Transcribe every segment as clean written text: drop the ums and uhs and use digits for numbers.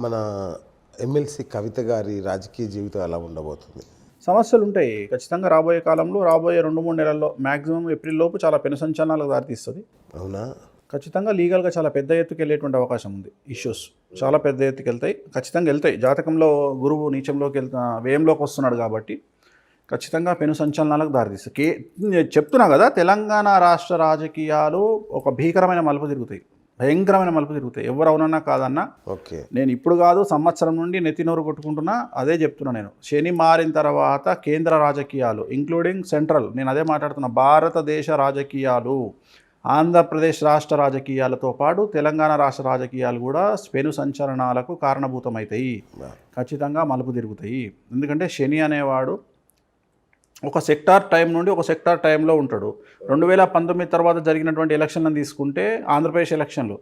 మన ఎమ్మెల్సీ కవిత గారి రాజకీయ జీవితం ఎలా ఉండబోతుంది? సమస్యలు ఉంటాయి ఖచ్చితంగా. రాబోయే కాలంలో, రాబోయే 2-3 నెలల్లో, మ్యాక్సిమం ఏప్రిల్ లోపు చాలా పెను సంచలనాలకు దారితీస్తుంది. అవునా? ఖచ్చితంగా లీగల్గా చాలా పెద్ద ఎత్తుకు వెళ్ళేటువంటి అవకాశం ఉంది. ఇష్యూస్ చాలా పెద్ద ఎత్తుకు వెళ్తాయి, ఖచ్చితంగా వెళ్తాయి. జాతకంలో గురువు నీచంలోకి వ్యయంలోకి వస్తున్నాడు కాబట్టి ఖచ్చితంగా పెను సంచలనాలకు దారితీస్తాయి. చెప్తున్నా కదా, తెలంగాణ రాష్ట్ర రాజకీయాలు ఒక భీకరమైన మలుపు తిరుగుతాయి, భయంకరమైన మలుపు తిరుగుతాయి. ఎవరు అవునన్నా కాదన్నా. ఓకే, నేను ఇప్పుడు కాదు, సంవత్సరం నుండి నెత్తినోరు కొట్టుకుంటున్నా, అదే చెప్తున్నా. నేను శని మారిన తర్వాత కేంద్ర రాజకీయాలు ఇంక్లూడింగ్ సెంట్రల్, నేను అదే మాట్లాడుతున్నా, భారతదేశ రాజకీయాలు, ఆంధ్రప్రదేశ్ రాష్ట్ర రాజకీయాలతో పాటు తెలంగాణ రాష్ట్ర రాజకీయాలు కూడా పెను సంచలనాలకు కారణభూతమవుతాయి. ఖచ్చితంగా మలుపు తిరుగుతాయి. ఎందుకంటే శని అనేవాడు ఒక సెక్టార్ టైం నుండి ఒక సెక్టార్ టైంలో ఉంటాడు. 2019 తర్వాత జరిగినటువంటి ఎలక్షన్లను తీసుకుంటే ఆంధ్రప్రదేశ్ ఎలక్షన్లు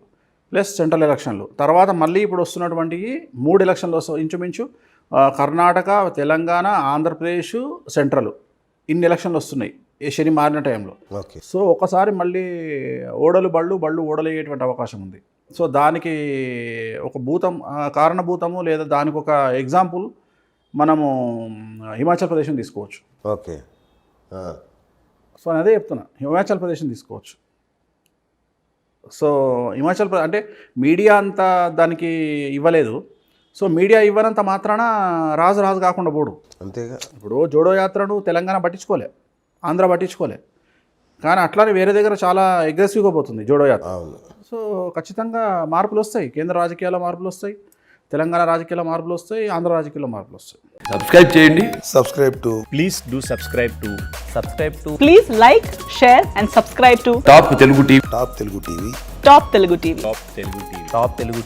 ప్లస్ సెంట్రల్ ఎలక్షన్లు, తర్వాత మళ్ళీ ఇప్పుడు వస్తున్నటువంటి 3 ఎలక్షన్లు వస్తాయి ఇంచుమించు. కర్ణాటక, తెలంగాణ, ఆంధ్రప్రదేశ్, సెంట్రల్, ఇన్ని ఎలక్షన్లు వస్తున్నాయి ఈ శని మారిన టైంలో. ఓకే. సో ఒకసారి మళ్ళీ ఓడలు బళ్ళు ఓడలు అయ్యేటువంటి అవకాశం ఉంది. సో దానికి ఒక కారణభూతము లేదా దానికి ఒక ఎగ్జాంపుల్ మనము హిమాచల్ ప్రదేశ్ని తీసుకోవచ్చు. ఓకే. సో నేను అదే చెప్తున్నా, హిమాచల్ ప్రదేశ్ని తీసుకోవచ్చు. సో హిమాచల్ ప్రదేశ్ అంటే మీడియా అంతా దానికి ఇవ్వలేదు. సో మీడియా ఇవ్వనంత మాత్రాన రాజు కాకుండా పోడు. అంతేగా. ఇప్పుడు జోడో యాత్రను తెలంగాణ పట్టించుకోలే, ఆంధ్ర పట్టించుకోలే, కానీ అట్లానే వేరే దగ్గర చాలా అగ్రెసివ్గా పోతుంది జోడో యాత్ర. అవును. సో ఖచ్చితంగా మార్పులు వస్తాయి. కేంద్ర రాజకీయాల్లో మార్పులు వస్తాయి, తెలంగాణ రాజకీయాల్లో మార్పులు వస్తాయి, ఆంధ్ర రాజకీయాల్లో మార్పులు వస్తాయి. సబ్స్క్రైబ్ చేయండి. Subscribe to Please do subscribe to Please like, share and subscribe to top Telugu TV. Top Telugu TV. Top Telugu TV. Top Telugu TV.